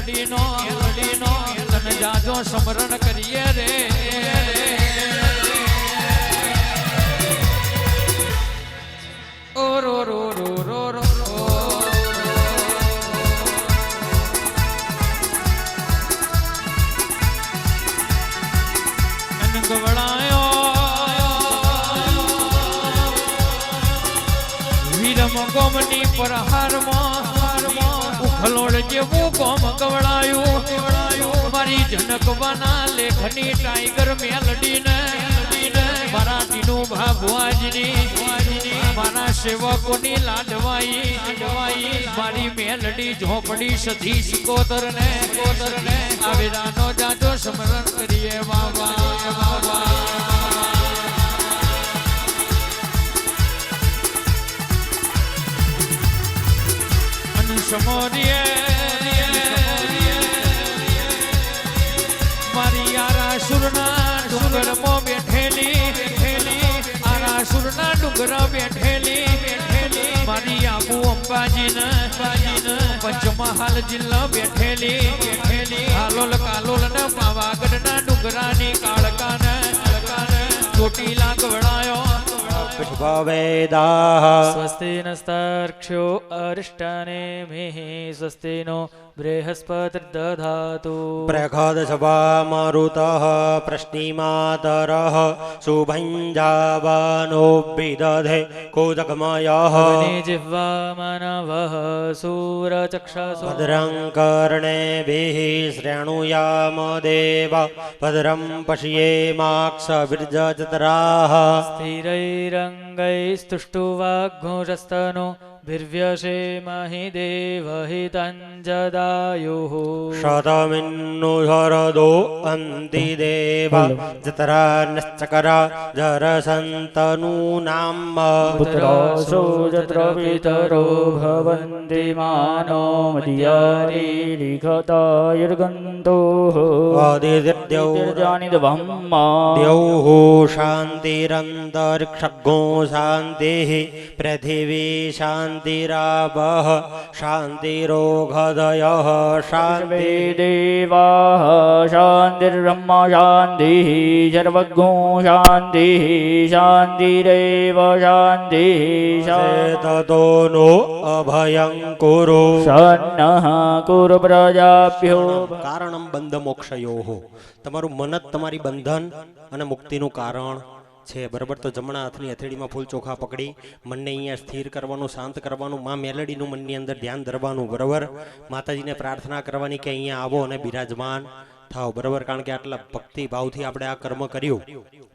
મેલડીનો તને જાજો સ્મરણ કરીએ રે ઓ રો રો રો રો રો ગવડાયો વીરમ ગોમની પ્રહારમાં ઉખલોડ જેવું ગોમ ગવડાયું મારી જનકવાના લેખની ટાઈગર મેલડીને મરાઠીનું ભાભવાજની મારા સેવકોની લાડવાઈ મારી મેલડી ઝોપડી સધી સિકોતરને આવેરાનો જાજો સ્મરણ કરીએ બાબા સમોરીએ મારી આરાસુરના ડુંગરમાં બેઠેલી આરાસુરના ડુંગર બેઠેલી મારી આબુ અંબાજીને પંચમહાલ જિલ્લા બેઠેલી હાલોલ કાલોલ ને પાવાગઢના ડુંગરાની કાળકાને ચોટીલા ગવડાયો स्वस्ति नस्तार्क्ष्यो अरिष्टानेमिः स्वस्ति नो बृहस्पतिर्दधातु प्रखदशवा मारुतः प्रश्निमातरः शुभञ्जावानो विदधे कोदकमयः जिह्वामनवः सूरचक्षसो भद्रं कर्णेभिः श्रेणुयाम देव भद्रं पश्येमाक्षभिर्जत्राः स्थिरैरङ्गैस्तुष्टुवाग्घोषस्तनो भिर्व्यसेमहि देवहितञ्जदायुः शतमिन्नुहरदो अन्ति देव जतरान्श्चकरा जरसन्तनूनां पुत्रासो यत्र पितरो भवन्ति मानो मदीयारी लिखतायुर्गन्तोः आदित्यौर्जानिद्ब्रह्मा द्यौः शान्तिरन्तरिक्षगो शान्तिः पृथिवी शान्तिरापः शान्तिरोगधयः शान्ति देवाः शान्तिर्ब्रह्म शान्तिः सर्वज्ञो शान्तिः शान्तिरेव शान्तिः ततो नो अभयं कुरु सन्नः कुरु प्रजाभ्यो कारणं बन्धमोक्षयोः તમારું મન જ તમારી બંધન અને મુક્તિનું કારણ છે બરાબર તો જમણા હાથની હથેળીમાં ફૂલ ચોખા પકડી મનને અહીંયા સ્થિર કરવાનું શાંત કરવાનું માં મેલડીનું મનની અંદર ધ્યાન ધરવાનું બરાબર માતાજીને પ્રાર્થના કરવાની કે અહીંયા આવો અને બિરાજમાન થાવ બરાબર કારણ કે આટલા ભક્તિ ભાવથી આપણે આ કર્મ કર્યું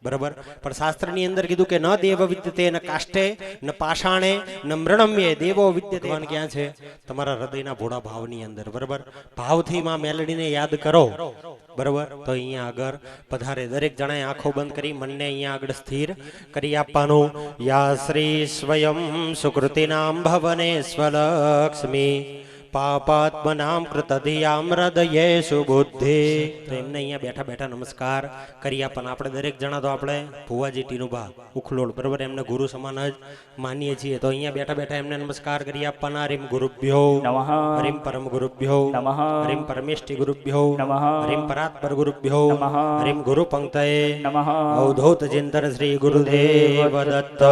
બરાબર પણ શાસ્ત્રની અંદર કીધું કે ન દેવ વિદ્યતે ન કાષ્ટે ન પાષાણે ન મૃણમ્યે દેવો વિદ્યતે ક્યાં છે તમારા હૃદયના ભોળા ભાવની અંદર બરાબર ભાવથી માં મેલડીને યાદ કરો બરાબર તો અહીંયા આગળ પધારે દરેક જણાએ આંખો બંધ કરી મનને અહીંયા આગળ સ્થિર કરી આપવાનું યા શ્રી સ્વયં સુકૃતિનામ ભવને સ્વલક્ષ્મી પાપાત્મનામ કૃતધિયામ હૃદયેષુ બુદ્ધિ તો એમને અહીંયા બેઠા બેઠા નમસ્કાર કરી આપવાના આપણે દરેક જણા તો આપણે ભુવાજી ટીનુભા ઉખલોડ બરાબર એમને ગુરુ સમાન જ માનીએ છીએ તો અહીંયા બેઠા બેઠા એમને નમસ્કાર કરી આપવાના હરિમ ગુરુભ્યો નમઃ હરિમ પરમ ગુરુભ્યો નમઃ હરિમ પરમેષ્ટિ ગુરુભ્યો નમઃ હરિમ પરાત્પર ગુરુભ્યો નમઃ હરિમ ગુરુ પંક્તયે નમઃ અવધૂત ચિંતન શ્રી ગુરુદેવ દત્ત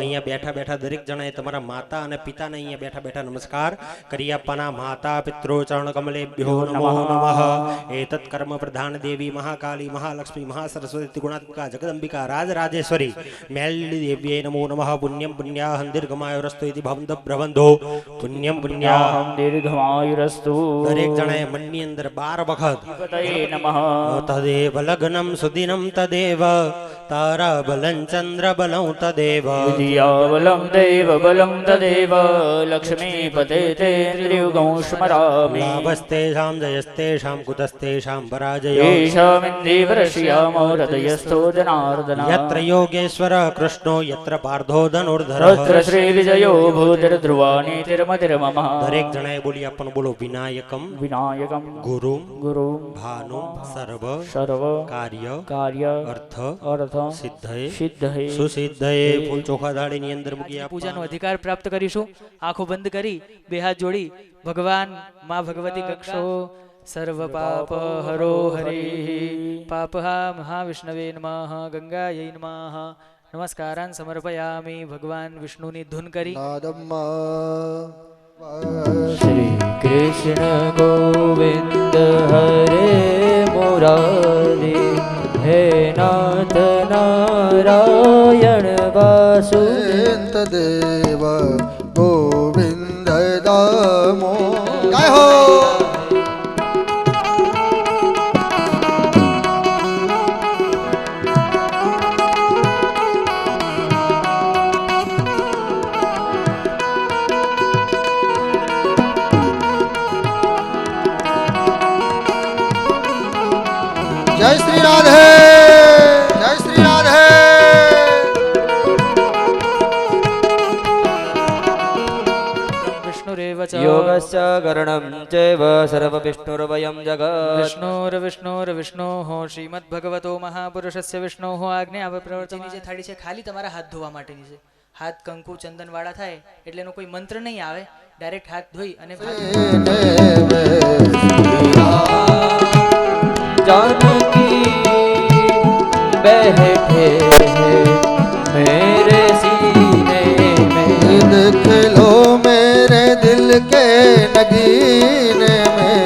અહીંયા બેઠા બેઠા દરેક જણાએ તમારા માતા અને પિતાને અહીંયા બેઠા બેઠા નમસ્કાર કરી આપવાના માતા પિત્રો ચરણ કમલેભ્યો નમો નમઃ એતત કર્મ પ્રધાન દેવી મહાકાલી મહાલક્ષ્મી મહાસરસ્વતી ગુણાત્મિકા જગદંબિકા રાજરાજેશ્વરી મેલડી દેવ્યે નમો નમઃ પુણ્યમ પુણ્યાહં દીર્ઘમાયુરસ્તુ ઇતિ ભવંત પ્રબંધો પુણ્યમ પુણ્યાહં દીર્ઘમાયુરસ્તુ દરેક જણાએ મનની અંદર 12 વખત નમઃ તદેવ લગ્નમ સુદિનમ તદેવ તારા બલં ચંદ્ર બલં તદેવ વિદ્યાબલં દેવ બલં તદેવ લક્ષ્મીપતે તે ત્રિયુગં સ્મરામિ લાભસ્તેષાં જયસ્તેષાં કુતસ્તેષાં પરાજયો યેષામિન્દેવરશ્યામો હૃદયસ્થો જનાર્દન યત્ર યોગેશ્વર કૃષ્ણો યત્ર પાર્થો ધનુર્ધર તત્ર શ્રી વિજયો ભૂતિર્ધ્રુવાણી તિર્મતિર્મમ દરેક જણાએ બોલી આપણને બોલો વિનાયકમ વિનાયકમ ગુરુ ગુરુ ભાનુ સર્વ સર્વ કાર્ય કાર્ય અર્થ અર્થ સિદ્ધયે સિદ્ધયે સુસિદ્ધયે ફૂલ ચોખા થાળીની અંદર મૂકી આપવા. પૂજાનો અધિકાર પ્રાપ્ત કરીશું. આંખો બંધ કરી બે હાથ જોડી ભગવાન માં ભગવતી કક્ષો સર્વ પાપ હરો હરિ પાપહા મહાવિષ્ણવે નમઃ ગંગાयै નમઃ નમસ્કારાન સમર્પયામિ. ભગવાન વિષ્ણુની ધૂન કરી શ્રી કૃષ્ણ ગોવિંદ હરે મુરારી હે નાથ નારાયણ વાસુદેવ દેવ ગોવિંદ દામો જય હો. જય શ્રી રાધે જય શ્રી રાધે. વિષ્ણુરેવ ચ યોગસ્ય ગરણમ ચૈવ સર્વવિષ્ણુર્વયં જગત વિષ્ણુર્વિષ્ણુર્વિષ્ણોઃ શ્રીમદ્ભગવતો મહાપુરુષસ્ય વિષ્ણોઃ આજ્ઞા પ્રવર્તની જે થાળી છે ખાલી તમારા હાથ ધોવા માટેની છે. હાથ કંકુ ચંદન વાળા થાય એટલે એનો કોઈ મંત્ર નહીં આવે. ડાયરેક્ટ હાથ ધોઈ અને जानकी बैठे हैं मेरे सीने में देख लो मेरे दिल के नगीने में.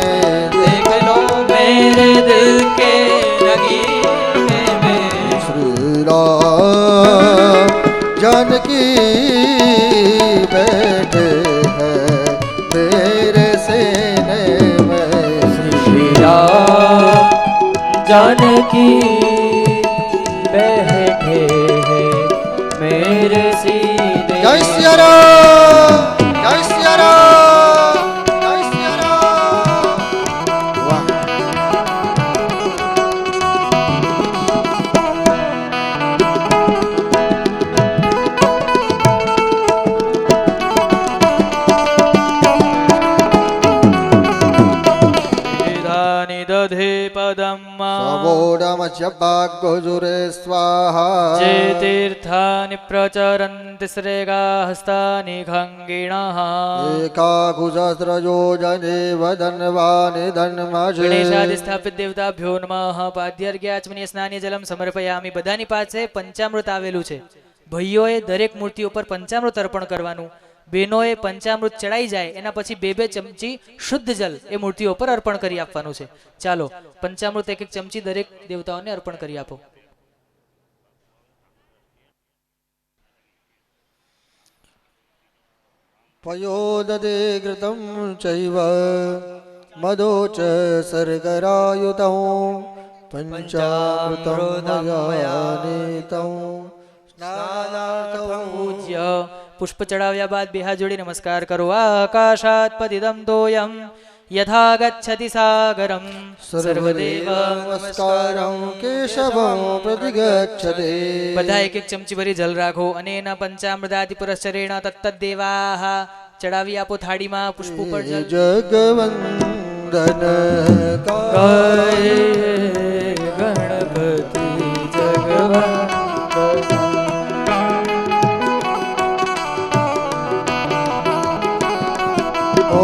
देख लो मेरे दिल के नगीने में श्री राम जानकी बैठे हैं मेरे सीने में. श्री राम जानकी बैठे हैं मेरे सीने जय सिया राम जय सिया राम जय सिया राम. वाह. વેદાની દધે પદમ સવોડમજ્યભાગોજુરે સ્વાહા. જે તીર્થાની પ્રચરન્તિ શ્રેગા હસ્તાની ખંગીણઃ એકાકુસહસ્રજો જને વદન્વાનિ ધન્મજે. ગણેશાદિ સ્થાપિત દેવતાભ્યો નમઃ. પાદ્યર્ઘ્યાચમનીય સ્નાનીય જલમ સમર્પયામિ. બધાની પાસે પંચામૃત આવેલું છે. ભાઈઓએ દરેક મૂર્તિઓ પર પંચામૃત અર્પણ કરવાનું. બહેનોએ પંચામૃત ચડાઈ જાય એના પછી બે બે ચમચી શુદ્ધ જલ એ મૂર્તિઓ પર અર્પણ કરી આપવાનું છે. ચાલો પંચામૃત એક એક ચમચી દરેક દેવતાઓને અર્પણ કરી આપો. પયોદદે ઘૃતં ચૈવ મદો ચ સર્ગરાયુતં પંચામૃતમયાનિતં સ્નાનાર્થં. પૂજ્ય પુષ્પ ચડાવ્યા બાદ બે હાથ જોડી નમસ્કાર કરો. આકાશાત પતિતમ તોયમ યથા ગચ્છતિ સાગરમ સર્વદેવ નમસ્કારં કેશવં પ્રતિગચ્છતે. બધા એક એક ચમચી ભરી જલ રાખો અને એના પંચામૃતાદિ પુરસ્ચરેણ તત્તદ દેવાહ ચડાવી આપો થાળીમાં પુષ્પ ઉપર જલ. જગવંદન કાય ગણપતિ જગવંદન ઓ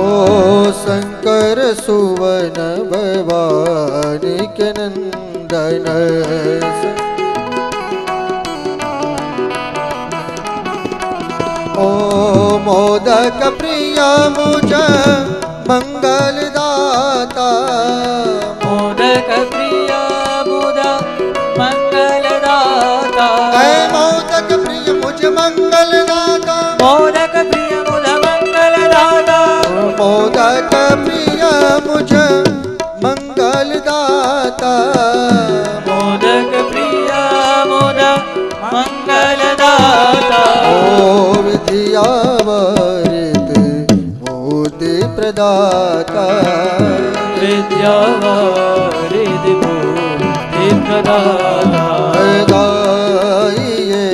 શંકર સુવન ભવાની કે નંદન. ઓ મોદક પ્રિય મુજ મંગલ દાતા. મોદક પ્રિય મુદા મંગલ દાતા. હે મોદક પ્રિય મુજ મંગલ દાતા. મોદક પ્રિય મુદા મંગલ દાતા. મોદક પ્રિય મુજ મંગલ દાતા. મોદક પ્રિય મુદા મંગલ દાતા. ઓ વિદ્યાવરિત મોતિ પ્રદાતા. વિદ્યાવારિધિ બુદ્ધિ પ્રદાતા. ગાઈએ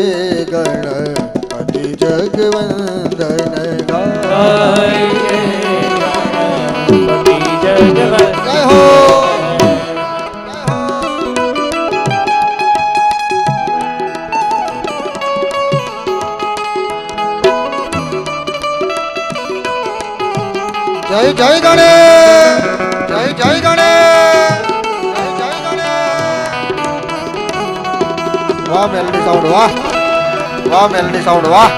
ગણપતિ જગવંદન ગાઈએ ગણપતિ જગવંદન. જય હો. જય ગણેશ જય જય ગણેશ જય જય ગણેશ વાહ મેલડી સાઉન્ડ વાહ વાહ મેલડી સાઉન્ડ વાહ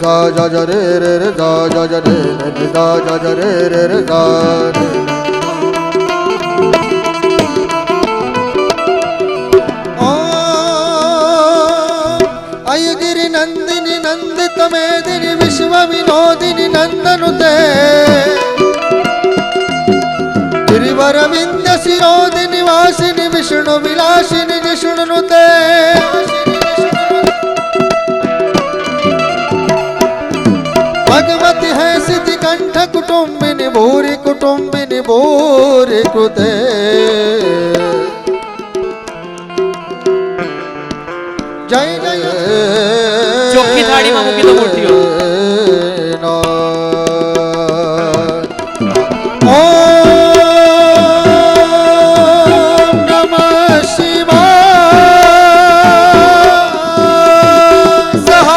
सा जा जा रे रे रे जा जा जा रे रे रे जा जा जा रे रे रे जा अयगिरि नंदिनी नंदित मेदिनी विश्व विनोदिनी नंदनुते गिरिवर विंध्य शिरोदिनी वासिनी विष्णु विलासिनी जिष्णुनुते भगवती है सिद्धि कंठ कुटुंबिनी भूरि कृते जय जय ચોખ્ખી થાળીમાં મૂકી દો મૂર્તિઓ. ઓમ નમઃ શિવાય સહાય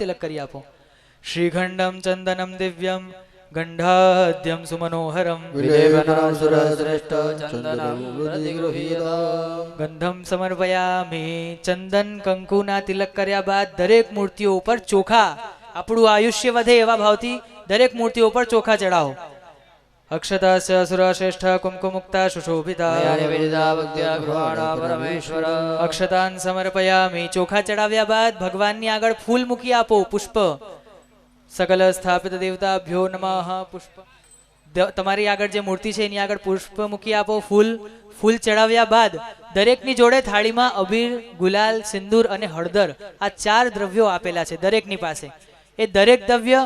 તિલક કરી આપો. શ્રીખંડમ ચંદનમ દિવ્યમ ગંધાદ્યમ સુમનોહરમ ગંધમ સમર્પયામિ. ચંદન કંકુના તિલક કર્યા બાદ દરેક મૂર્તિઓ ઉપર ચોખા, આપણું આયુષ્ય વધે એવા ભાવથી દરેક મૂર્તિઓ પર ચોખા ચડાવો. અક્ષતાસ્ય સુરશ્રેષ્ઠ કુમકુમુક્તા સુશોભિતા અક્ષતાન સમર્પયામિ. ચોખા ચડાવ્યા બાદ ભગવાનની આગળ ફૂલ મૂકી આપો, પુષ્પ. સકલ સ્થાપિત દેવતાભ્યો નમઃ. પુષ્પ તમારી આગળ જે મૂર્તિ છે એની આગળ પુષ્પ મૂકી આપો, ફૂલ ચડાવ્યા બાદ દરેકની જોડે થાળીમાં અબીર, ગુલાલ, સિંદૂર અને હળદર આ 4 દ્રવ્યો આપેલા છે દરેકની પાસે. એ દરેક દ્રવ્ય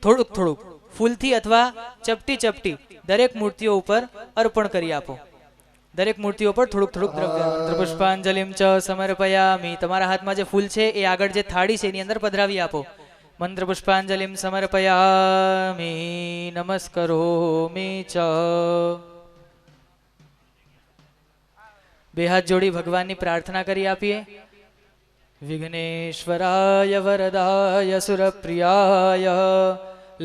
થોડુંક થોડુંક ફૂલથી અથવા ચપટી ચપટી દરેક મૂર્તિઓ ઉપર અર્પણ કરી આપો. દરેક મૂર્તિઓ પર થોડુંક થોડુંક દ્રવ્ય. મંત્ર પુષ્પાંજલિમ ચ સમર્પયામિ. તમારા હાથમાં જે ફૂલ છે એ આગળ જે થાળી છે એની અંદર પધરાવી આપો. મંત્ર પુષ્પાંજલિમ સમર્પયામિ નમસ્કરોમિ ચ. બે હાથ જોડી ભગવાનની પ્રાર્થના કરી આપીએ. વિઘ્નેશ્વરાય વરદાય સુરપ્રિયાય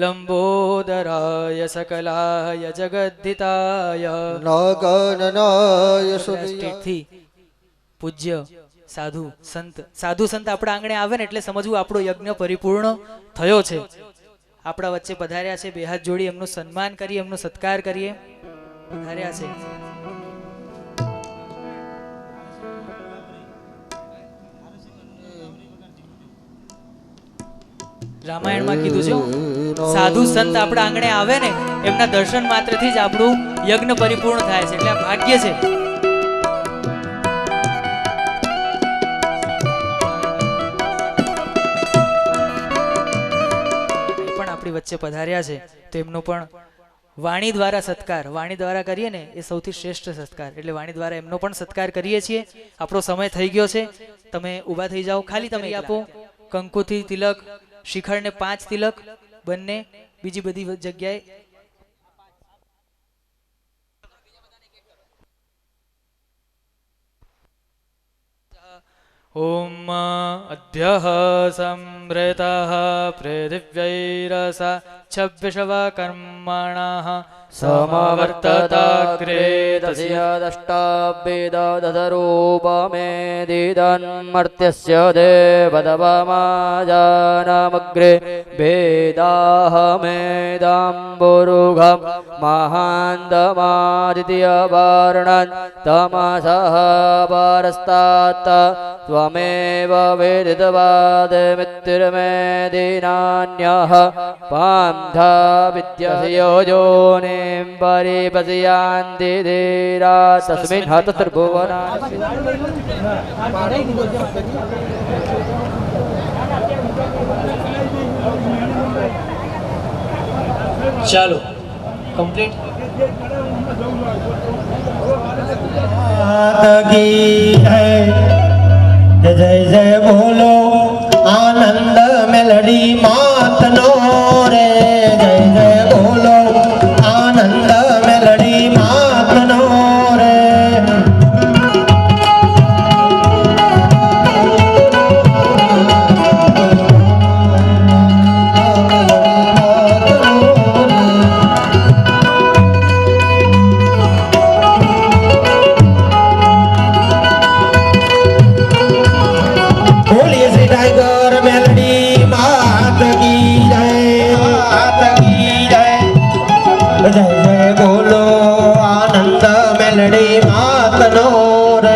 લંબોદરાય સકલાય જગદ્ધિતાય નાગનનાય થી પૂજ્ય સાધુ સંત આપણા આંગણે આવે ને એટલે સમજવું આપણો યજ્ઞ પરિપૂર્ણ થયો છે. આપણા વચ્ચે પધાર્યા છે. બે હાથ જોડી એમનું સન્માન કરીએ, એમનો સત્કાર કરીએ. પધાર્યા છે. રામાયણમાં કીધું છે સાધુ સંત આપણા આંગણે આવે ને એમના દર્શન માત્રથી જ આપણું યજ્ઞ પરિપૂર્ણ થાય છે. એટલે આ ભાગ્ય છે. પણ આપણી વચ્ચે પધાર્યા છે તો એમનો પણ વાણી દ્વારા સત્કાર, વાણી દ્વારા કરીએ ને એ સૌથી શ્રેષ્ઠ સત્કાર. એટલે વાણી દ્વારા એમનો પણ સત્કાર કરીએ છીએ. આપણો સમય થઈ ગયો છે. તમે ઊભા થઈ જાઓ. ખાલી તમે આપો કંકુથી તિલક, શિખરને 5 તિલક, બંને બીજી બધી જગ્યાએ. ઓમ અદ્યઃ સંવૃતઃ પૃથિવ્યૈરસા 26 કર્મણઃ समवर्तताग्रे तस्य दष्टाभेदधरूपमेदिदन्मर्त्यस्य देवदवमाजानमग्रे वेदाहमेदाम्बुरुघं महान्दमादित्यवर्णन् तमसः परस्तात् त्वमेव वेदितवादमित्तिर्मेदिनान्यः पान्था विद्यस्य योजोने परिपजयान्ति धीरा तस्मिन् हतस्त्रिभुवना ચાલો કમ્પ્લીટ जय जय बोलो आनंद मेलडी मातनो रे जय जय बोलो आनंद मेलडी मातनो रे बोलिए श्री टाइगर मेलडी मात की जय मात की जय जय जय बोलो आनंद मेलडी मात नो रे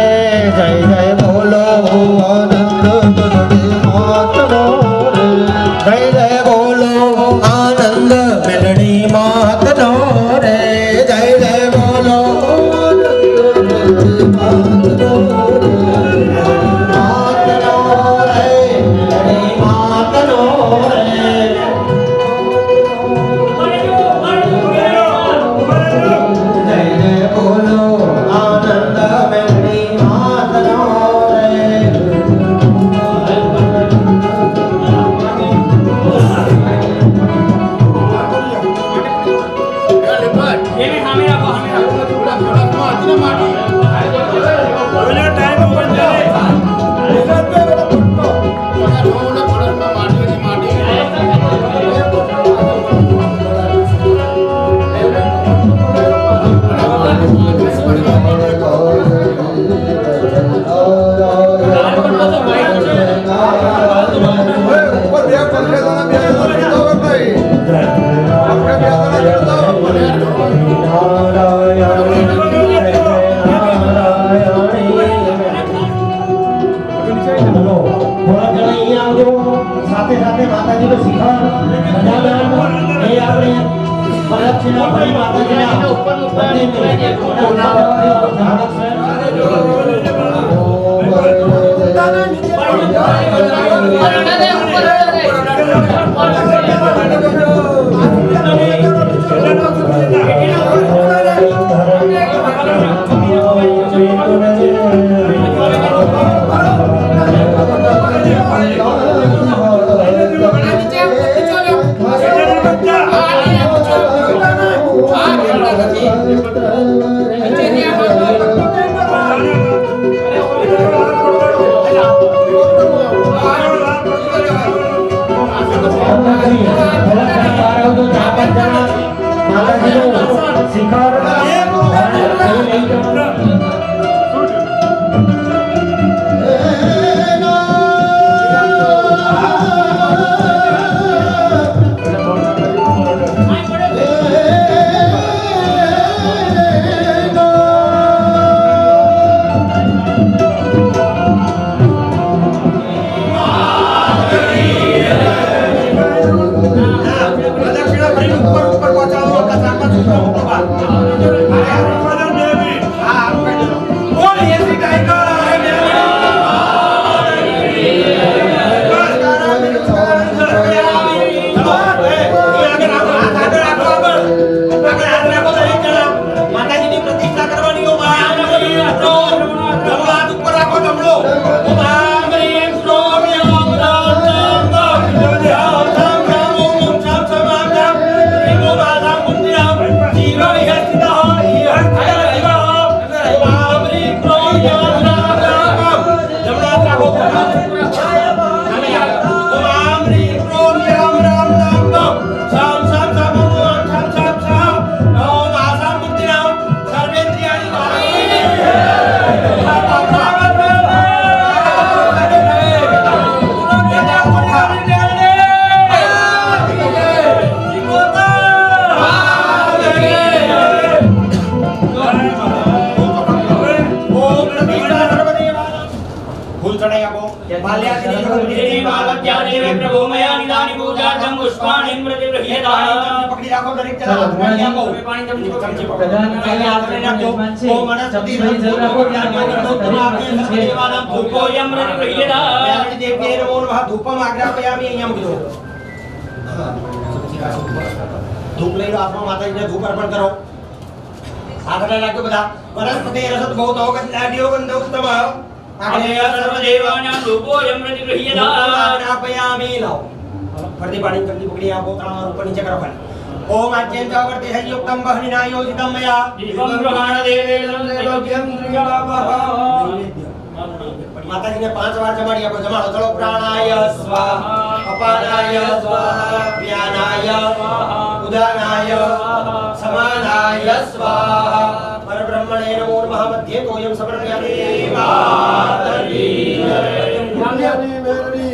जय जय बोलो आनंद मेलडी मात नो रे जय जय बोलो आनंद मेलडी मात नो रे जय जय बोलो आनंद मेलडी मात नो સાથે સાથે માતાજીનો શિખર ગજાનન એ આપણે પ્રદક્ષિણા ફરી માતાજીના પકડાઈ આપો માલ્યાથી દેવી માલત્યા દેવે પ્રભુમયા નિદાની પૂજાર્થમ પુષ્પાણિ પ્રતિગૃહ્યતા પકડી રાખો દરેક જણા પાણી આપો પાણી તમને ચમચી પકડો પહેલા આપણે નાખો ઓ મનસ્પતિ દેવાનામ ધૂપોયમ પ્રતિગૃહ્યતા મેલડી દેવી નમો નમઃ ધૂપમ આગ્રાપયામિ અહીંયા મૂકી દો ધૂપ લઈ લો આપો માતાજીને ધૂપ અર્પણ કરો આગળ લાગો બધા વનસ્પતિ રસત બહુતો ગંધાઢ્યો ગંધ ઉત્તમ આગળ સર્વ દેવાનામ ધૂપોયમ પ્રતિગૃહ્યતા આગ્રાપયામિ લાવ ફરતી પાણી ચમચી પકડી આપો ત્રણ ઉપર નીચે કરો પાણી ओम अत्यंतवर्ति संयुक्तं बहनिना योजितं मया दीपं ग्रहण देवेलं देवभ्यं श्रीयावः माताजी ने 5 बार जमाड़ी आपको जमाड़ो चलो प्राणाय स्वाहा अपानाय स्वाहा व्यानाय स्वाहा उदानाय समानाय स्वाहा परब्रह्मणे नमो नमः मध्ये तोयं समर्पयामि मातरी ज्ञानी मेरी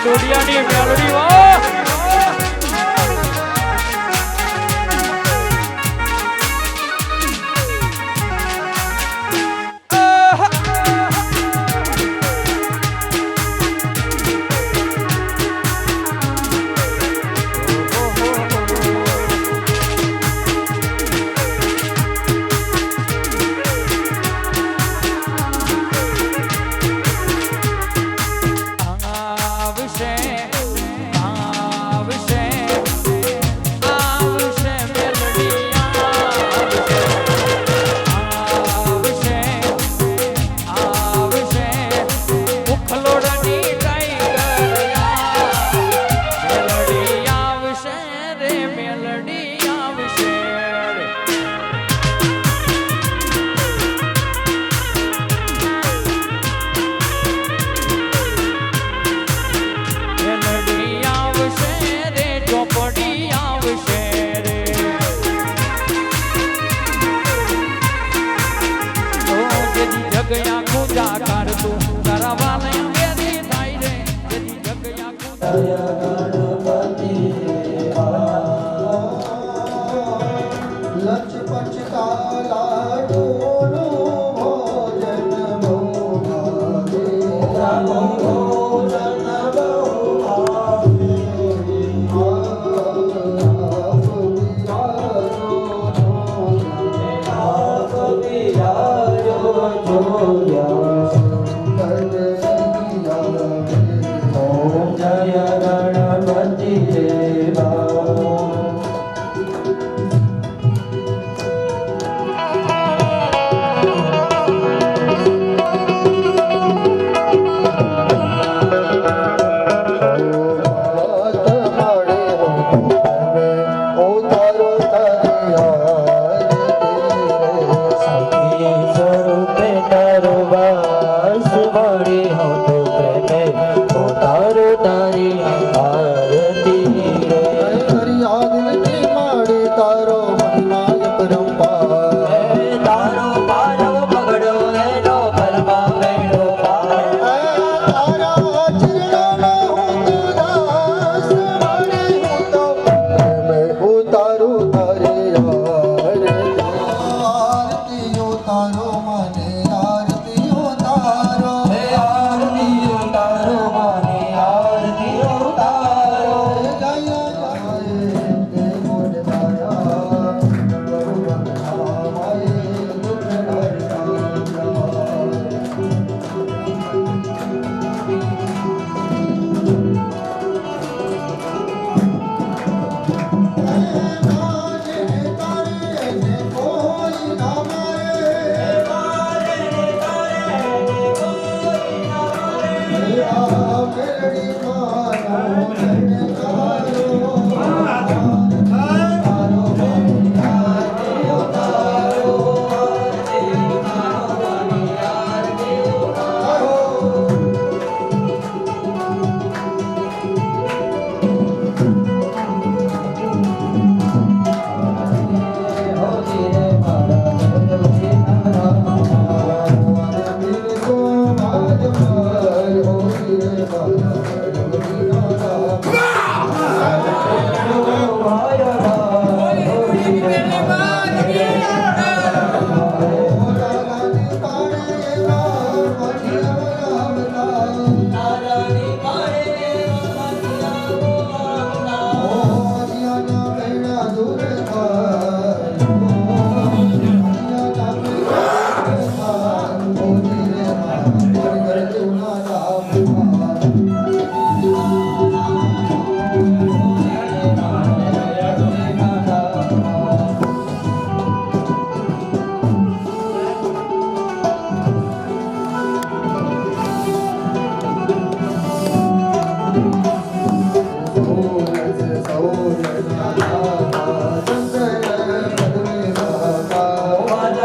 ડોડિયાની મેલડી વાહ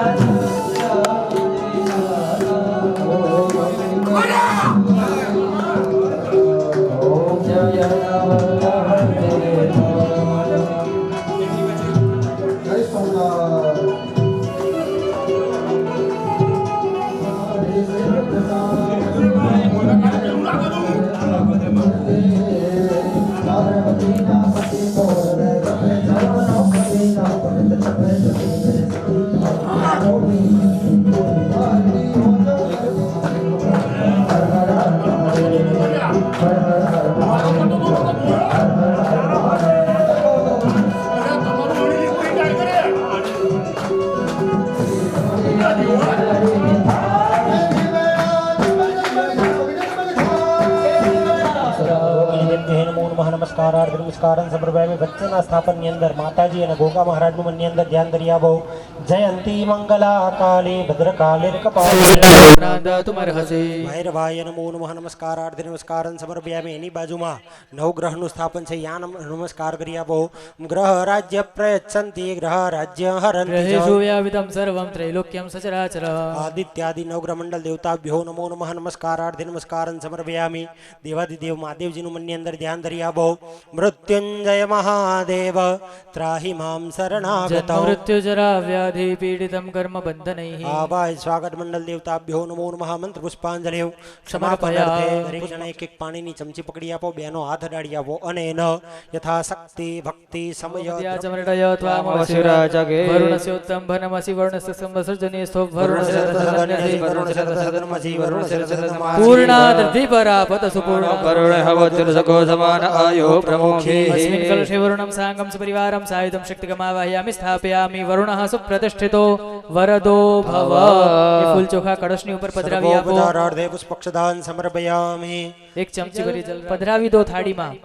જય સોમનાથ નમસ્કારાર્થ નમસ્કારન સમર્પયામિ વચ્ચેના સ્થાપનની અંદર માતાજી અને ગોગા મહારાજનું મનની અંદર ધ્યાન ધરી આવો. જયંતી મંગલા કાલી ભદ્રકાલી ભૈરવાય નમો નમઃ નમસ્કારાર્થ નમસ્કારન સમર્પયામિ. એની બાજુમાં નવગ્રહનું સ્થાપન છે, યા નમસ્કાર કરી આપો. ગ્રહ રાજ્ય પ્રયચ્છન્તિ ગ્રહ રાજ્ય હરન્તિ ગ્रहेषु व्यापितं सर्वं त्रैलोक्यं सचराचरः આદિત્યાદિ નવગ્રહ મંડળ દેવતાભ્યો નમો નમઃ નમસ્કારાર્થ નમસ્કારન સમર્પયામિ. દેવાદિદેવ મહાદેવજીનું મનની અંદર ધ્યાન ધરી આપો. મૃત્યુંજય મહાદેવ ત્રાહિ મામ શરણાગત. मृत्युजरा व्याधि पीडितं कर्म बन्धनैः આવાય સ્વાગત મંડળ દેવતાભ્યો નમો નમઃ. મંત્ર પુષ્પાંજલિ સમર્પયામિ. દરેક જણા એક એક પાણીની ચમચી પકડી આપો, બેનો હાથ અડાડી આપો અને ન યથાશક્તિ ભક્તિ સમય चमरटय त्वामवशिराजगे वरुणस्योत्तम भनमसि वरुणस्य संवत्सर्जनीस्थो वरुणस्य पूर्णादधिपरापत सुपूर्ण अस्मिन् कलशे वरुणं साङ्गं सपरिवारं सायुधं शक्तिकमावाहयामि स्थापयामि. वरुणः सुप्रतिष्ठितो वरदो भव. ये फूल चोखा कળશની ઉપર પધરાવી આપો. પૂજારાર્થે પુષ્પક્ષદાન સમર્પયામિ. એક ચમચી ભરી જલ પધરાવી દો થાળીમાં.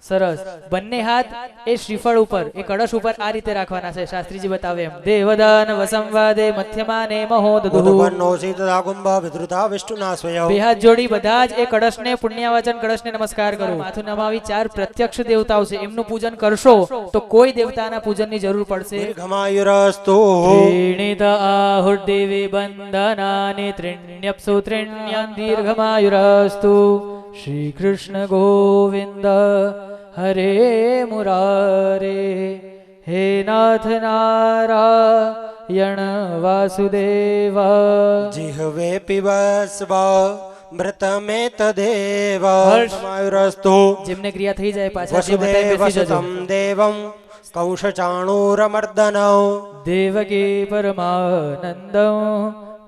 સરસ. બંને હાથ એ શ્રીફળ ઉપર એ કળશ ઉપર આ રીતે રાખવાના છે, શાસ્ત્રીજી બતાવે એમ. દેવદાન વસંવાદે મધ્યમાને મહોદધુ. ઉદપન્નો શીતદાગુંભ વિધૃતા વિષ્ણુના સ્વયં. બે હાથ જોડી બધા જ એ કળશને પુણ્યવાચન કળશને નમસ્કાર કરો. માથું નમાવી 4 પ્રત્યક્ષ દેવતાઓ છે એમનું પૂજન કરશો તો કોઈ દેવતાના પૂજનની જરૂર પડશે. દીર્ઘમાયુરસ્તુ. ત્રીણિત આહુર્દેવી બંધનાની ત્રિણ્યપ્સુ ત્રિણ્યં દીર્ઘમાયુરસ્તુ. શ્રી કૃષ્ણ ગોવિંદ હરે મુરારે. હે નાથ નારાયણ વાસુદેવ. જીહવે પીબસ્વ મૃતમે તદેવ. હર્ષ. માયુરસ્તુ. જેમને ક્રિયા થઈ જાય પાછા જે મતાએ વસુદેવ બેસી જજો. વસુતમ દેવમ કંસચાણૂરમર્દનૌ. દેવકી પરમાનંદ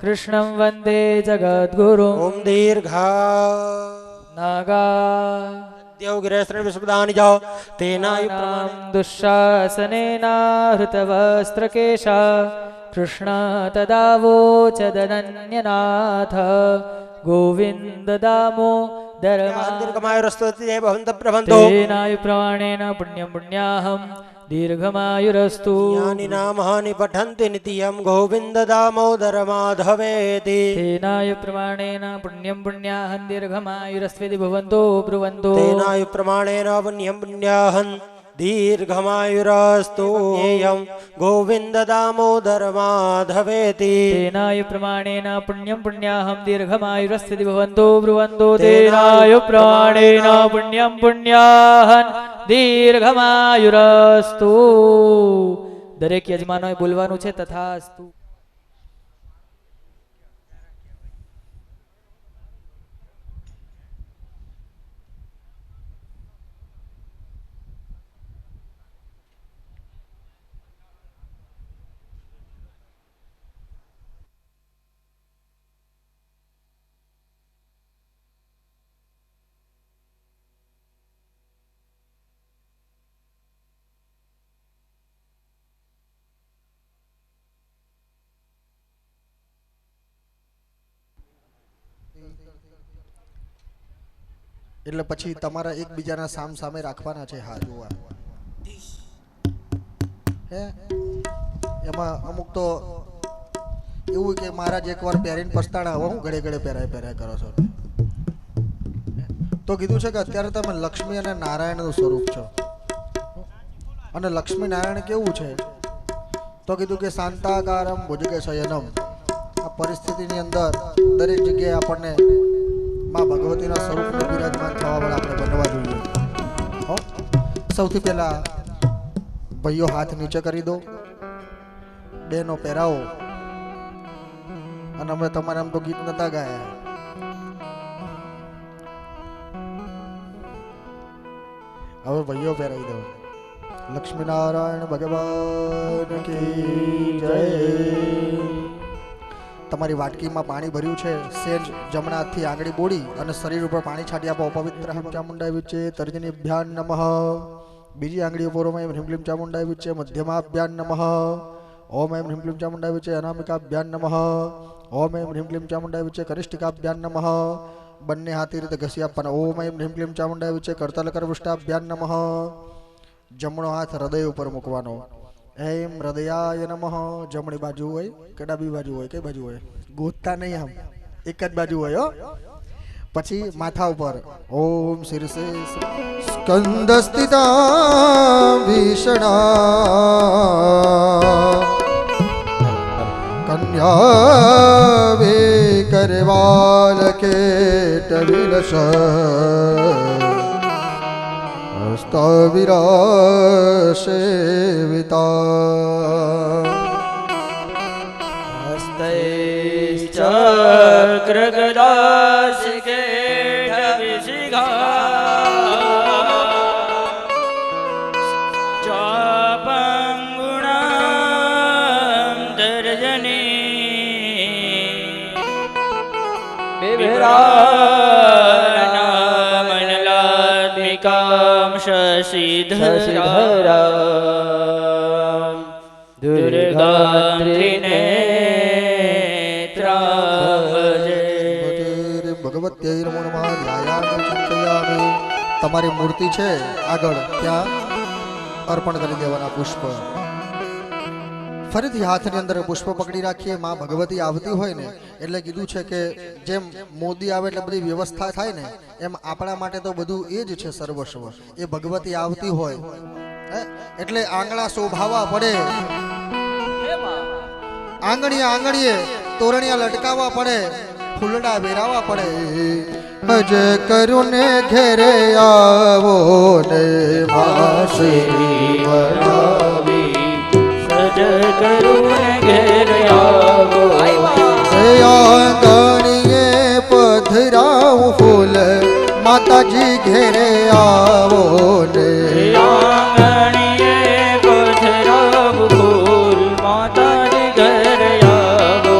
કૃષ્ણં વંદે જગદ્ગુરુ. ઓમ દીર્ઘા નાગા દેવગિરેશ્વર વિષ્ણુદાની જાઓ તેનાયુ પ્રમાણે દુઃશાસનેના હૃતવસ્ત્રકેશા. કૃષ્ણ તદાવોચ દનન્યનાથ ગોવિંદ દામોદર. દીર્ઘમાયુરસ્તુ તે ભવંત પ્રભંતો. તેનાયુ પ્રમાણેન પુણ્યં પુણ્યાહમ દીર્ઘમાયુરસ્તુ. યાની નામાની પઠન્તિ નિત્યમ ગોવિંદ દામોદર માધવેતિ. તેનાયુ પ્રમાણેન પુણ્યં પુણ્યાહં દીર્ઘમાયુરસ્વેતિ ભવન્તો બ્રુવન્તો. તેનાયુ પ્રમાણેન પુણ્યમ પુણ્યાહન દીર્ઘમાયુરસ્તુ. યેયમ ગોવિંદ દામોદર માધવેતિ. તેનાયુ પ્રમાણેન પુણ્યં પુણ્યાહમ દીર્ઘમાયુરસ્વેતિ ભવન્તો બ્રુવન્તો. તેનાયુ પ્રમાણેન પુણ્યં પુણ્યાહં દીર્ઘમાયુરસ્તુ. દરેક યજમાનોએ બોલવાનું છે તથાસ્તુ. એટલે પછી તમારા એકબીજાના સામ સામે રાખવાના છે. હા જોવા હે એમાં અમુક તો એવું કે મહારાજ એકવાર પહેરીને પસ્તાણા હવે હું ઘડે ઘડે પહેરાય કરો છો. તો કીધું છે કે અત્યારે તમે લક્ષ્મી અને નારાયણનું સ્વરૂપ છો. અને લક્ષ્મી નારાયણ કેવું છે તો કીધું કે શાંતાકારમ ભુજગે શયનમ. આ પરિસ્થિતિની અંદર દરેક જગ્યાએ આપણને માં ભગવતીના સ્વરૂપને બિરાજમાન થવા વાળા આપણે બનવા જોઈએ. હો, સૌથી પહેલા ભાઈઓ હાથ નીચે કરી દો, બેનો પહેરાવો. અને અમે તમારે આમ તો ગીત નતા ગાયા. હવે ભાઈઓ પહેરાવી દો. લક્ષ્મીનારાયણ ભગવાન કી જય. તમારી વાટકીમાં પાણી ભર્યું છે, સેજ જમણા હાથથી આંગળી બોળી અને શરીર ઉપર પાણી છાંટી આપો. પવિત્ર હમ ચામુંડાય વિચે તર્જનીભ્યાન નમઃ. બીજી આંગળી ઉપર ઓમ હ્રીમ ક્લીમ ચામુંડાય વિચે મધ્યમાભ્યાન નમઃ. ઓમ એમ હ્રીમ ક્લીમ ચામુંડાય વિચે અનામિકાભ્યાન નમઃ. ઓમ એમ હ્રીમ ક્લીમ ચામુંડાય વિચે કનિષ્ઠિકાભ્યાન નમઃ. બંને હાથી રીતે ઘસી આપવાના. ઓમ એમ હ્રીમ ક્લીમ ચામુંડાય વિચે કરતલકરવૃષ્ટાભ્યાન નમઃ. જમણો હાથ હૃદય ઉપર મૂકવાનો. એમ હૃદયાય નમઃ. જમણી બાજુ હોય કે ડાબી બાજુ હોય, કઈ બાજુ હોય ગોતતા નહીં, આમ એક જ બાજુ હોય. હો, પછી માથા ઉપર ઓમ શીર્ષે સ્કંદ સ્થિતા ભીષણા કન્યા વે કરવાલ કેટ વિલસ સેવિતા. શશિધરા ભગવત્यै નમઃ ધ્યાયામિ ચિંતયામિ. તમારી મૂર્તિ છે આગળ, ત્યાં અર્પણ કરી દેવાના પુષ્પ. ફરીથી હાથની અંદર પુષ્પ પકડી રાખીએ. માં ભગવતી આવતી હોય ને એટલે કીધું છે કે જેમ મોદી આવે એટલે બધી વ્યવસ્થા થાય ને, એમ આપણા માટે તો બધું એ જ છે સર્વસ્વ. એ ભગવતી આવતી હોય એટલે આંગણા શોભાવા પડે, આંગણીએ તોરણિયા લટકાવવા પડે, ફૂલડા વેરાવા પડે. ભજ કરું ને ઘેરે આવો ને માસી વડાવી સજ કરું ઘેર આવો. આંગણીએ પધરાવ ફૂલ માતાજી ઘેરે આવો ને. આંગણીએ પધરાવ ફૂલ માતાજી ઘેર આવો.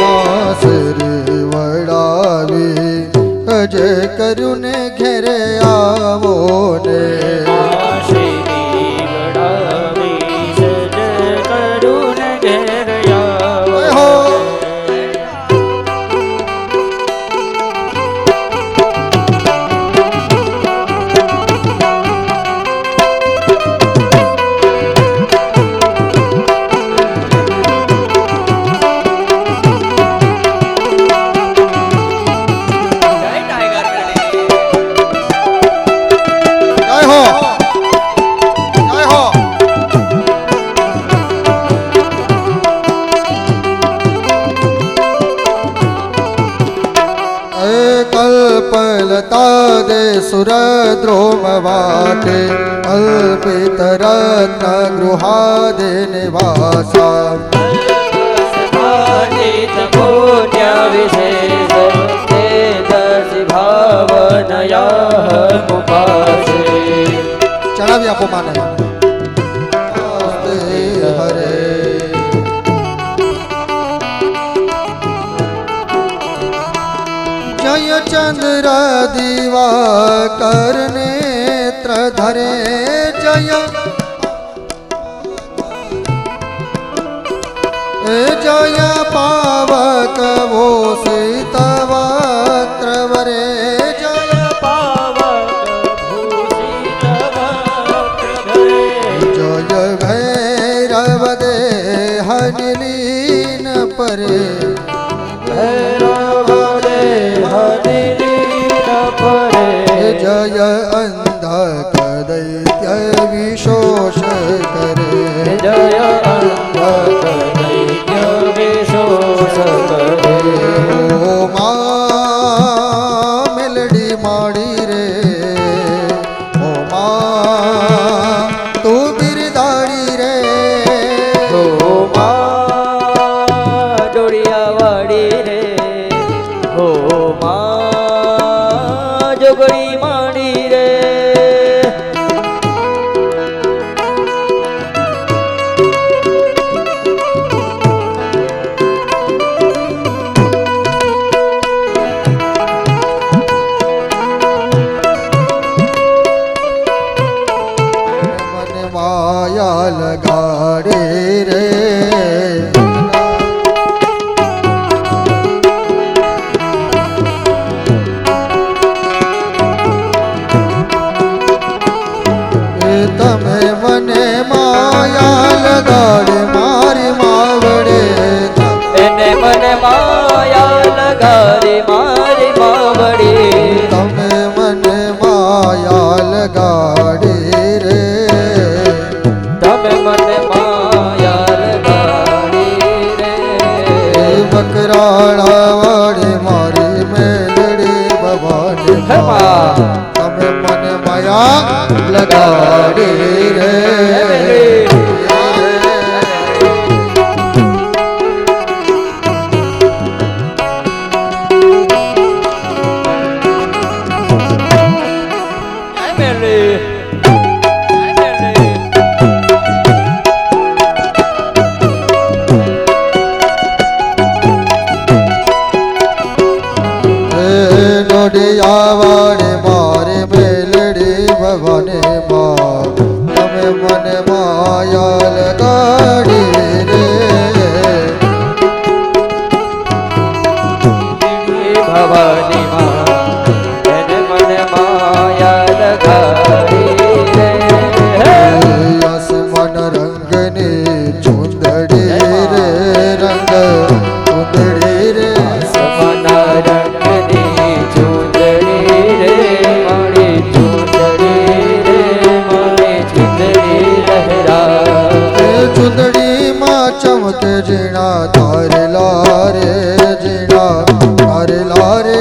માસરી વડાવી અજય કર્યું ને ઘેરે આવો ને. સુરદ્રોમ વાટે અલ્પિત રત્ન ગૃહાદે નિવાસા. ચડાવી આપો માને. હરે જય ચંદ્ર દીવા કર નેત્ર ધરે. જય જય પાવક વો શીતવસ્ત્ર વરે. જય જય ભૈરવ દેહ નિલીન પરે. જય અંધક દૈત્ય વિશોષ કરે. જય વાળાવાળી મારી મેલડી ભવાની માં તમે મને માયા લગાડી રે વાળે મારે મેલડી ભવાની માં તમે મને માયા લગાડી રે ભવાની માં એને મને માયા લગાડી રે આસમાન રંગની ચુંદડી રે રંગ ચુંદડી રે આસમાના રંગની ચૂંદડી રે મારી ચૂંદડી રે મારી ચૂંદડી લહેરા ચુંદડીમાં ચમકે ઝીણા તારેલા રે ઝીણા તારેલા રે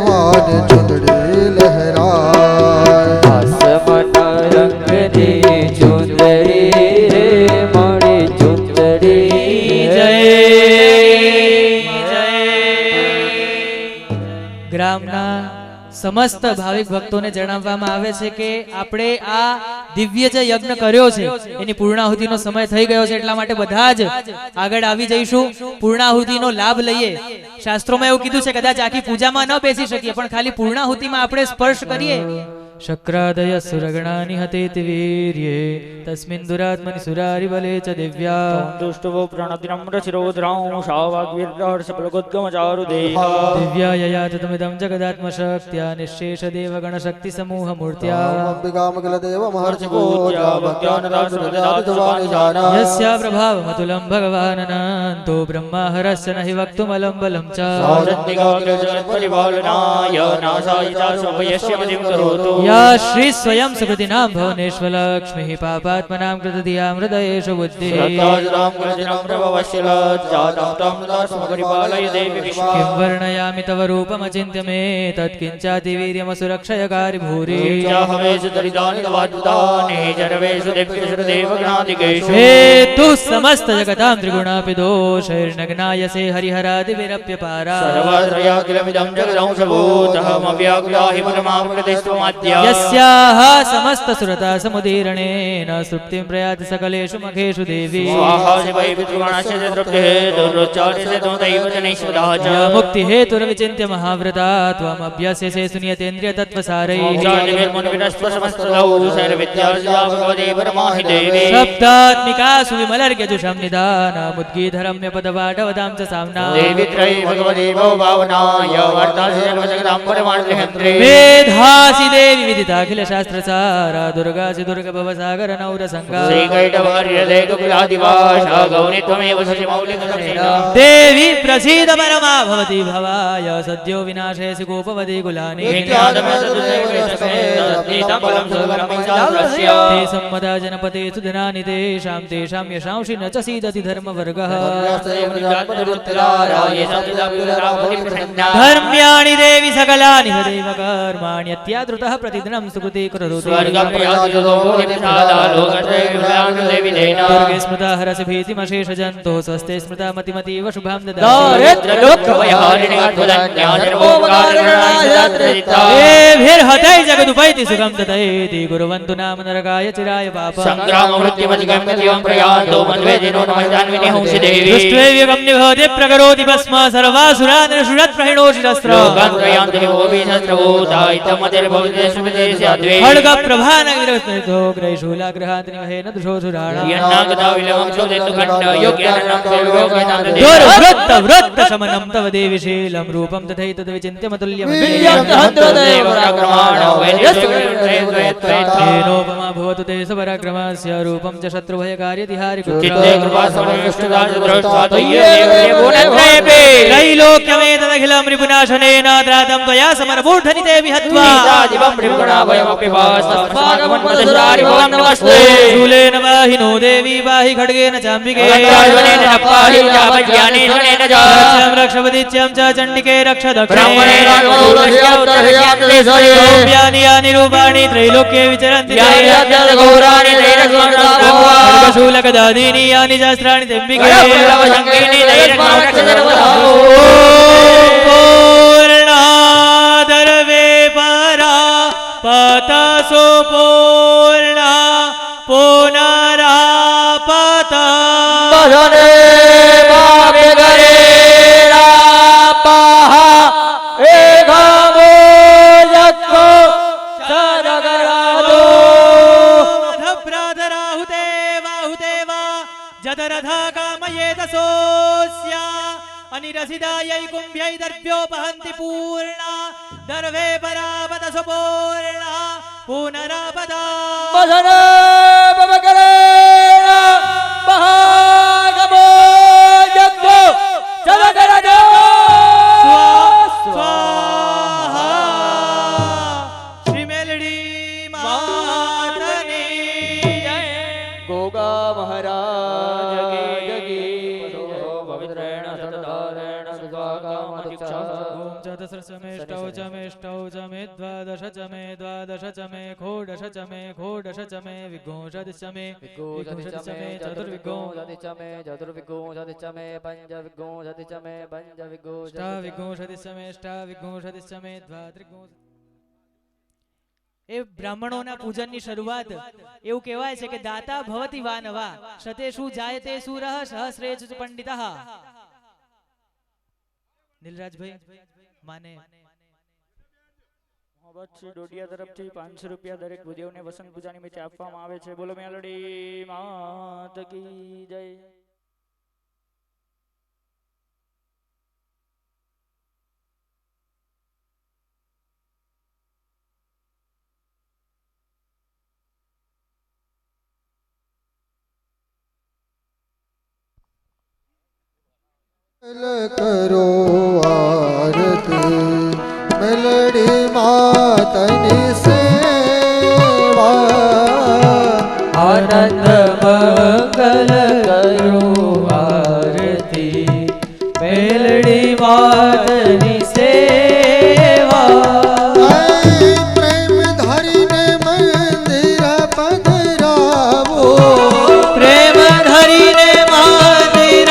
માન ચુંદડી લહેરાય આસમાના રંગની ચૂંદડી રે મારી ચૂંદડી જય ગ્રામના સમસ્ત ભાવિક ભક્તોને જણાવવામાં આવે છે કે આપણે આ દિવ્ય જે યજ્ઞ કર્યો છે એની પૂર્ણાહુતિનો સમય થઈ ગયો છે એટલા માટે બધા જ આગળ આવી જઈશું પૂર્ણાહુતિનો લાભ લઈએ શાસ્ત્રોમાં એવું કીધું છે કદાચ આખી પૂજામાં ન બેસી શકીએ પણ ખાલી પૂર્ણાહુતિમાં આપણે સ્પર્શ કરીએ શક્રાદય સુરગણાની હતેતિ વીર્યે તસ્મિન દુરાત્મનિ સુરારિ બલે ચ દિવ્યા દુષ્ટવો પ્રણતિનમ્ર શિરોધરાં શાવાગ્વિર્હર્ષ પ્લગોદ્ગમ ચારુ દેહા દિવ્યા યયાત તમિદં જગદાત્મ શક્ત્યા નિશ્શેષ દેવગણ શક્તિ સમૂહ મૂર્ત્યા અંબિકામકલ દેવ મહર્ષિ પૂજા ભક્ત્યાનદાસુરજાતજવાનિ જાના યસ્યા પ્રભાવમતુલં ભગવાન અનંતો બ્રહ્મા હરસ્ય નહિ વક્તુમલં બલં ચ પરિપાલનાય નાશાય ચાસોપયસ્ય મતિં કરોતુ યા શ્રી સ્વયં સુકૃતિનાં ભવનેશ્વલક્ષ્મીઃ પાપાત્મનાં કૃતધિયાં હૃદયેષુ બુદ્ધિઃ કિં વર્ણયામિ તવ રૂપમચિન્ત્ય મે તત્કિંચાતિવીર્યમસુરક્ષયકારી ભૂરી हेतु समस्त जगतां त्रिगुणापि दोषैर्नग्नायसे हरिहरादिविरप्यपारा यस्याः समस्त सुरता समुदीरणेन सुप्तिं प्रयाति सकलेषु मखेषु देवी मुक्ति हेतुर्विचिन्त्य महाव्रता त्वमभ्यस्यसे सुनियतेन्द्रिय तत्त्वसारैः शब्दात्मिका सुविमलर्घ्यजुषं निदानामुद्गीधरम्य पदवाटवदां च साम्ना मेधासि देवी विदिताखिल शास्त्रसारा दुर्गासि दुर्गभवसागर नौरसङ्गा देवी प्रसीद परमा भवति भवाय सद्यो विनाशेऽसि गोपवति कुलानि ते सम्मदा जनपते सुधनानि तेषां यशांसि न च सीदति धर्मवर्गः धर्म्याणि देवि सकलानि हदैव कर्माणि अत्यादृतः प्रतिदिनं सुकृते करोति दुर्गे स्मृता हरसि भीतिमशेषजन्तोः स्वस्ते स्मृता मतिमतीव शुभां ददाति जगदुपैति सुखं ततैति कुर्वन्तु नाम नरकाय चिराय पापम् दृष्ट्वैव्यगम्य भवति प्रकरोति भस्म सर्वासुरान् निषुषत्प्रहिणोषि खड्गप्रभानगिरस्निग्धोग्रैशूलाग्रहान्तिनिमहेन दुषोऽसुराणां शमनं तव देवि शीलं रूपं तथैतद्विचिन्त्यमतुल्यमेनोपमा भवतु ते सपराक्रमस्य रूपं च शत्रुभयकार्यतिहारि त्रैलोक्यमेतदखिलं रिपुनाशनेन त्रातं त्वया समरमूर्धनि ते विहत्वा शूलेन वाहिनो देवी वाहि खड्गेन चाम्बिके रक्षं रक्षपतिच्यं च चण्डिके रक्ष ब्राह्मणे दक्षिणे राजवोलस्य उत्तरस्याग्रेसरे सौम्यानि यानि रूपाणि त्रैलोक्ये विचरन्ति गौराणि त्रैरस्मरदाभुवा शूलकदादीनि यानि शास्त्राणि तेम्बिके गणपतिलवशङ्किनी त्रैरस्मरक्षजरवदाभुवा पूर्णादर्वे परा पतसो पूर्णा पुनरापता भजने भाग्यकरे रापः एकमो यत्को सदगरादो प्रातराहुते वाहुते वा जदरथा कामयेत सोऽस्या अनिरसिदायै कुम्भ्यै दर्भ्योपहन्ति पूर्णा दर्वे परापत सुपूर्णा पुनरापदा भजने भाग्यकरे महागमो यत्को सदगरादो स्वाहा श्री मेलडी मातनी जय गोगा महाराज की पवित्रेण सततारेण सुधाकामदीक्षा ओम चतुस्रमेष्टौ चमेष्टौ चमे द्वादश चमे द्वादश चमे खोडश चमे खोडश चमे विघोषदि चमे विघोषदि चमे चतुर्विघोषदि चमे चतुर्विघोषदि चमे पंचविघोषदि चमे पंचविघोषदि विघोषदि चमेष्टा विघोषदि चमे द्वात्रिघोष એ બ્રાહ્મણોના પૂજનની શરૂઆત એવું કહેવાય છે કે દાતા ભવતિ વા નવા શતેષુ જાયતે સુરઃ સહસ્રેષુ ચ પંડિતઃ નીલરાજભાઈ માને મોહબ્બત શ્રી ડોડિયા તરફથી 500 રૂપિયા દરેક ભુદેવને વસંત પૂજા નિમિત્તે આપવામાં આવે છે. બોલો મેલડી માત કી જય. કરો આરતી મેલડી માતની સેવા આનંદ મંગલ કરો આરતી મેલડી માતની સેવા પ્રેમ ધરીને મંદિર પધરાવો પ્રેમ ધરીને મંદિર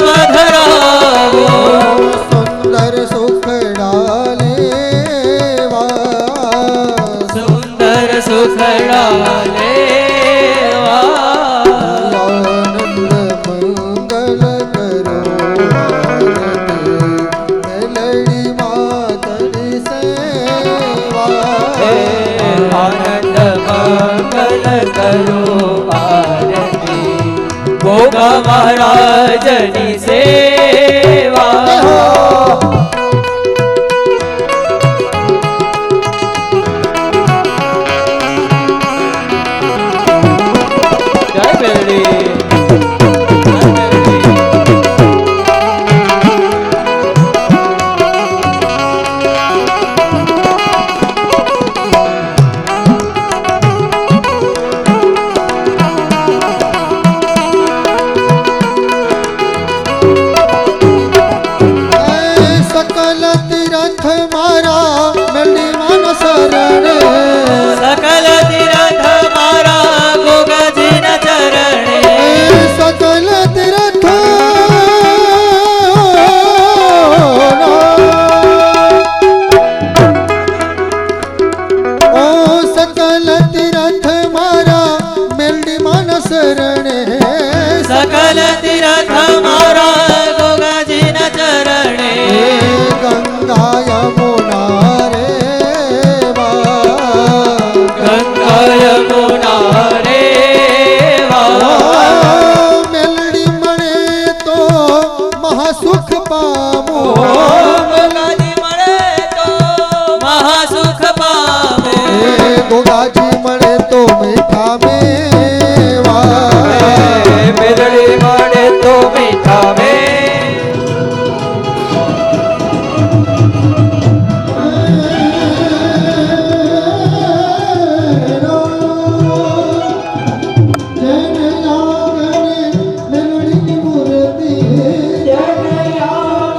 પધરાવો સુંદર સુખડા લેવા સુંદર સુખડા લેવા આનંદ મંગલ કરો આરતી મેલડી માતની સેવા આનંદ મંગલ કરો આરતી ગોગા મહારાજની સેવા જય મેલડી सकल तीर्थ मारा मेलडी मन शरणे सकल तीर्थ मारा गोगाजी न चरणे सकल तीर्थ ओ सकल तीर्थ मारा मेलडी मन शरणे सकल तीर्थ मारा गोगाजी न चरणे गंगा यमुना रे गंगा यमुना रे मेलडी मणे तो महासुख पामो गोगाजी मळे तो महासुख पामे गोगाजी मणे तो मीठा मेवा મેલડી મળે તો મીઠા મે जन यागने मेलडी की मूर्ति जन यागने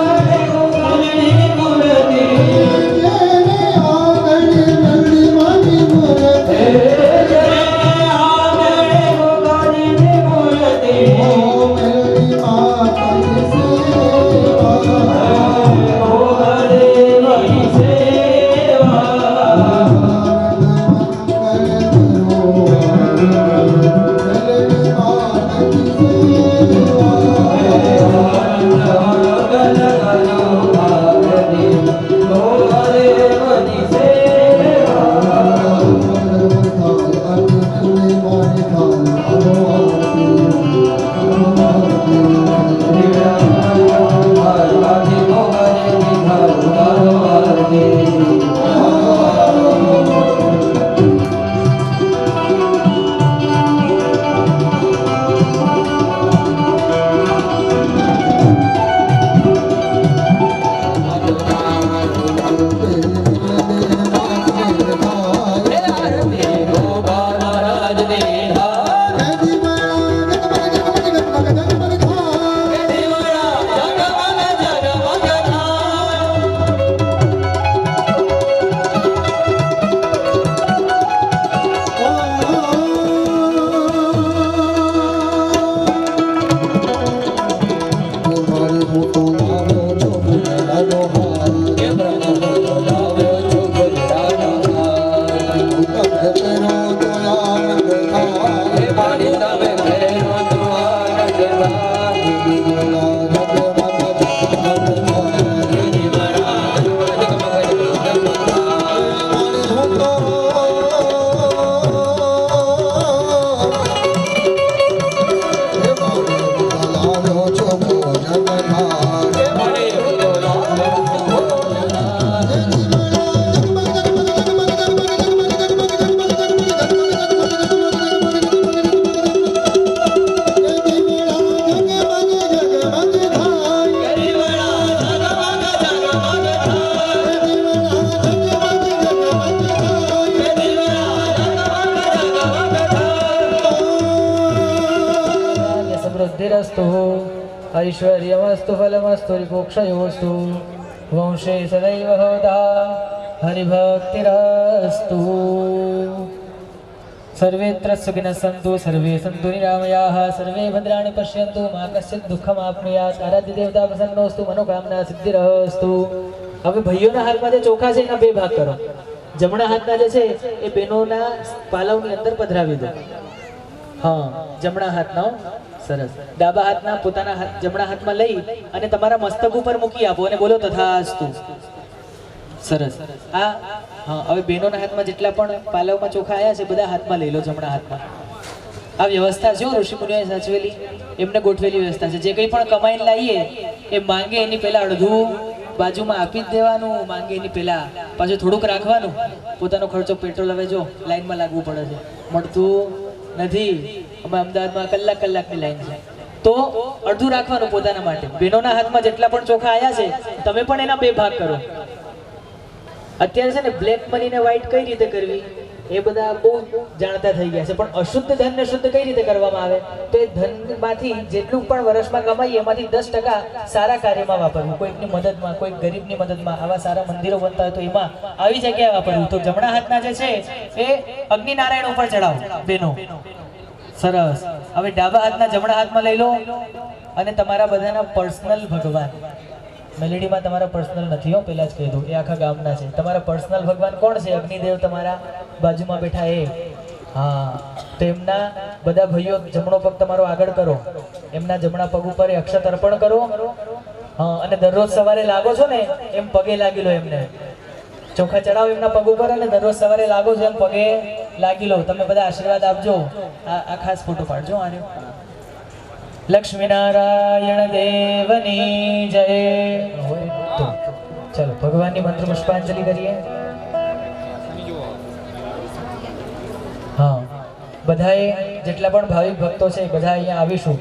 સમૃદ્ધિરસ્તુ ऐश्वर्यमस्तु फलमस्तु रिपोक्षयोस्तु वंशे सदैव होता हरिभक्तिरस्तु सर्वेत्र सुखिनः सन्तु सर्वे सन्तु निरामयाः सर्वे भद्राणि पश्यन्तु मा कश्चित् દુઃખમાપ્નુયાત આરાધ્ય દેવતા પ્રસન્નોસ્તુ મનોકામના સિદ્ધિરસ્તુ હવે ભાઈઓના હાથમાં જે ચોખા છે એના બે ભાગ કરો જમણા હાથના જે છે એ બહેનોના પાલવની અંદર પધરાવી દો હા જમણા હાથનો સરસ ડાબા હાથના પોતાના જમણા હાથમાં લઈ અને તમારા મસ્તક ઉપર મૂકી આપો અને બોલો તથાસ્તુ સરસ આ હા હવે બહેનોના હાથમાં જેટલા પણ પાલવમાં ચોખા આવ્યા છે બધા હાથમાં લઈ લો જમણા હાથમાં આ વ્યવસ્થા છે ઋષિ મુનિઓએ સાચવેલી એમને ગોઠવેલી વ્યવસ્થા છે જે કંઈ પણ કમાઈને લાવીએ એ માંગે એની પહેલા અડધું બાજુમાં આપી જ દેવાનું માંગે એની પહેલા પાછું થોડુંક રાખવાનું પોતાનો ખર્ચો પેટ્રોલ હવે જો લાઈનમાં લાગવું પડે છે મળતું નથી અમે અમદાવાદમાં કલાકની લાઈન છે તો અડધું રાખવાનું પોતાના માટે બહેનોના હાથમાં જેટલા પણ ચોખા આવ્યા છે તમે પણ એના બે ભાગ કરો અત્યારે છે ને બ્લેક મની ને વ્હાઈટ કઈ રીતે કરવી એ બધા બહુ જાણતા થઈ ગયા છે પણ અશુદ્ધ ધનને શુદ્ધ કઈ રીતે કરવામાં આવે તો એ ધનમાંથી જેટલું પણ વર્ષમાં કમાઈએ એમાંથી 10% સારા કાર્યમાં વાપરવું કોઈકની મદદમાં કોઈક ગરીબની મદદમાં આવા સારા મંદિરો બનતા હોય તો એમાં આવી જગ્યાએ વાપરવું તો જમણા હાથના જે છે એ અગ્નિનારાયણ ઉપર ચડાવો બેનો સરસ હવે ડાબા હાથના જમણા હાથમાં લઈ લો અને તમારા બધાના પર્સનલ ભગવાન મેલેડીમાં તમારા પર્સનલ નથી હો પહેલા જ કહી દઉં એ આખા ગામના છે તમારા પર્સનલ ભગવાન કોણ છે અગ્નિદેવ તમારા બાજુમાં બેઠા એ હા તો એમના બધા ભાઈઓ જમણો પગ તમારો આગળ કરો એમના જમણા પગ ઉપર અક્ષત અર્પણ કરો હા અને દરરોજ સવારે લાગો છો ને એમ પગે લાગી લો એમને ચોખા ચડાવો એમના પગ ઉપર અને દરરોજ સવારે લાગો છો એમ પગે લાગી લો તમે બધા આશીર્વાદ આપજો આ ખાસ ફોટો પાડજો આને લક્ષ્મીનારાયણ દેવની જય તો ચલો ભગવાનની મંત્ર પુષ્પાંજલિ કરીએ હા બધાએ જેટલા પણ ભાવિક ભક્તો છે બધા અહીંયા આવીશું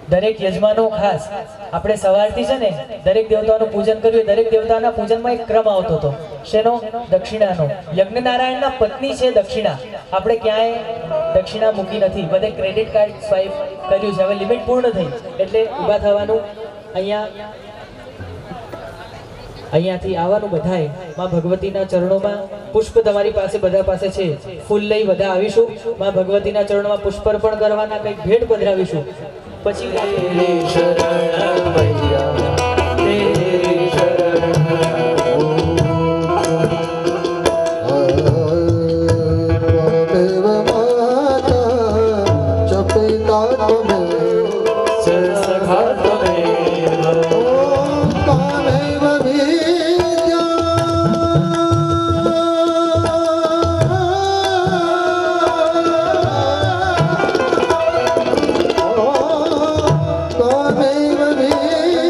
દરેક યજમાનો ખાસ આપણે સવારથી છે ને દરેક દેવતાઓનું પૂજન કર્યું દરેક દેવતાના પૂજનમાં એક ક્રમ આવતો હતો શેનો દક્ષિણાનો યજ્ઞનારાયણના પત્ની છે દક્ષિણા આપણે ક્યાંય દક્ષિણા મૂકી નથી બધે ક્રેડિટ કાર્ડ સ્વાઇપ કર્યું છે હવે લિમિટ પૂર્ણ થઈ એટલે ઊભા થવાનું અહીંયાથી આવવાનું બધાએ માં ભગવતીના ચરણોમાં પુષ્પ તમારી પાસે બધા પાસે છે ફૂલ લઈ બધા આવીશું માં ભગવતીના ચરણોમાં પુષ્પ અર્પણ કરવાના કંઈક ભેટ પધરાવીશું પછી શરણ મૈયા તેરી Baby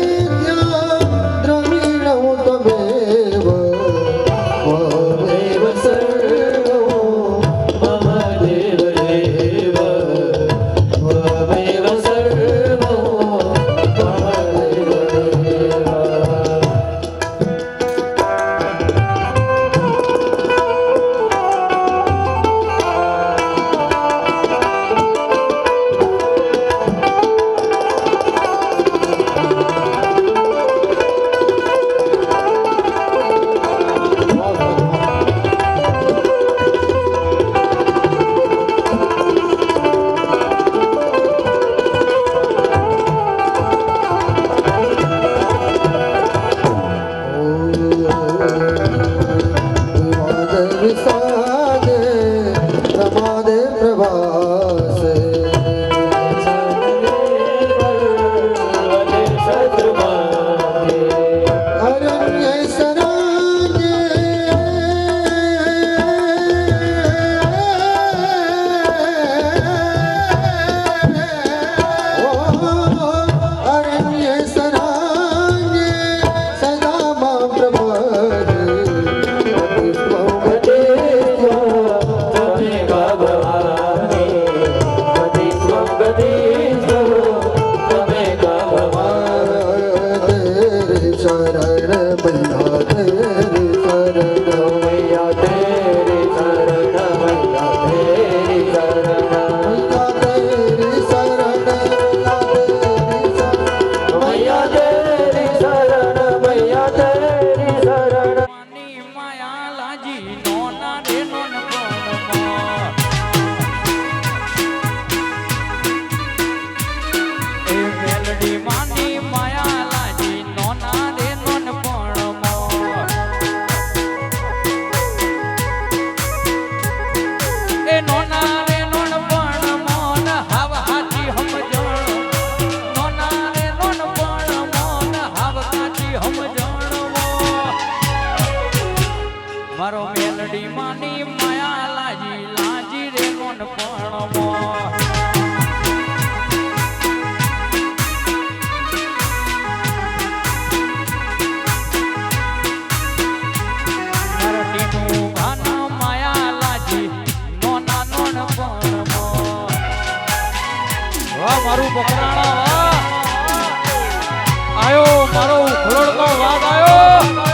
આયો મારો ખોડનો વાઘ આયો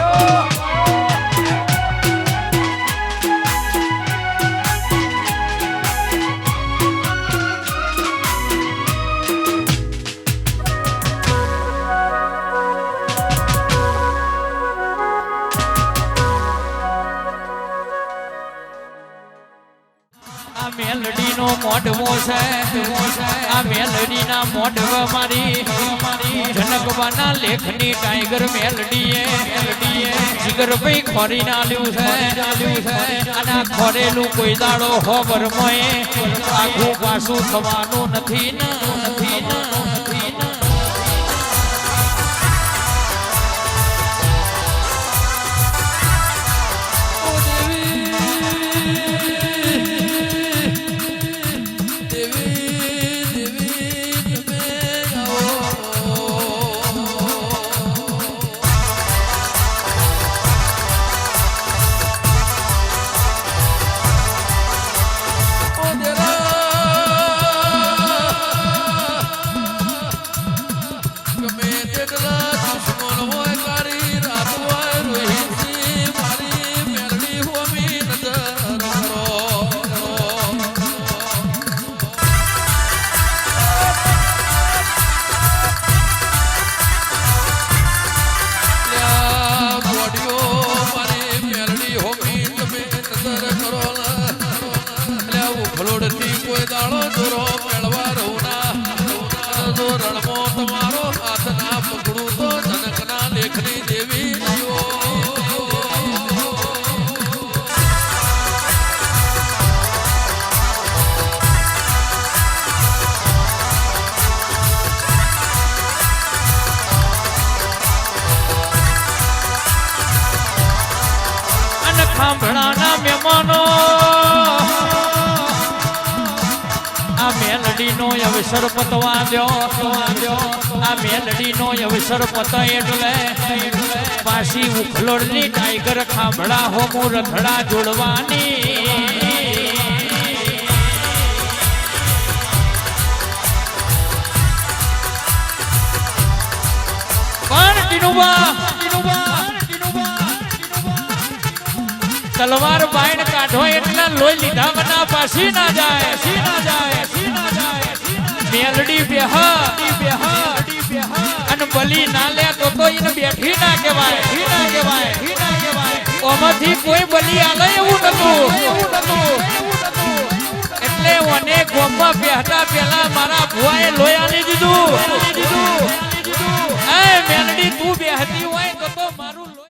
આ મેલડીનો મોઢવો છે આ મેલડીના મોઢવા મારી જનકવાના લેખની ટાઈગર મેલડીએ જીગરભાઈ ખોરી નાલ્યું છે અને આ ખોરેલું કોઈ દાડો હોબર મોએ આખું પાછું થવાનું નથી ને ખાંભળાના મહેમાનો આ મેલડીનો અવસર પતવા દો આ મેલડીનો અવસર પત એટલે પાછી ઉખલોડની ટાઈગર ખાંભળા હોમું રખડા જોડવાની પણ ટીનુબા તલવાર બાઈન કાઢો એટલે લોહી લીધા વના પાછી ના જાય મેલડી બેહ અને બલી ના લે તો એને બેઠી ના કહેવાય ઓમાંથી કોઈ બલી આલે એવું નતું એટલે ઓને ગોમમાં બેહતા પેલા મારા ભુવાએ લોહી આલી દીધું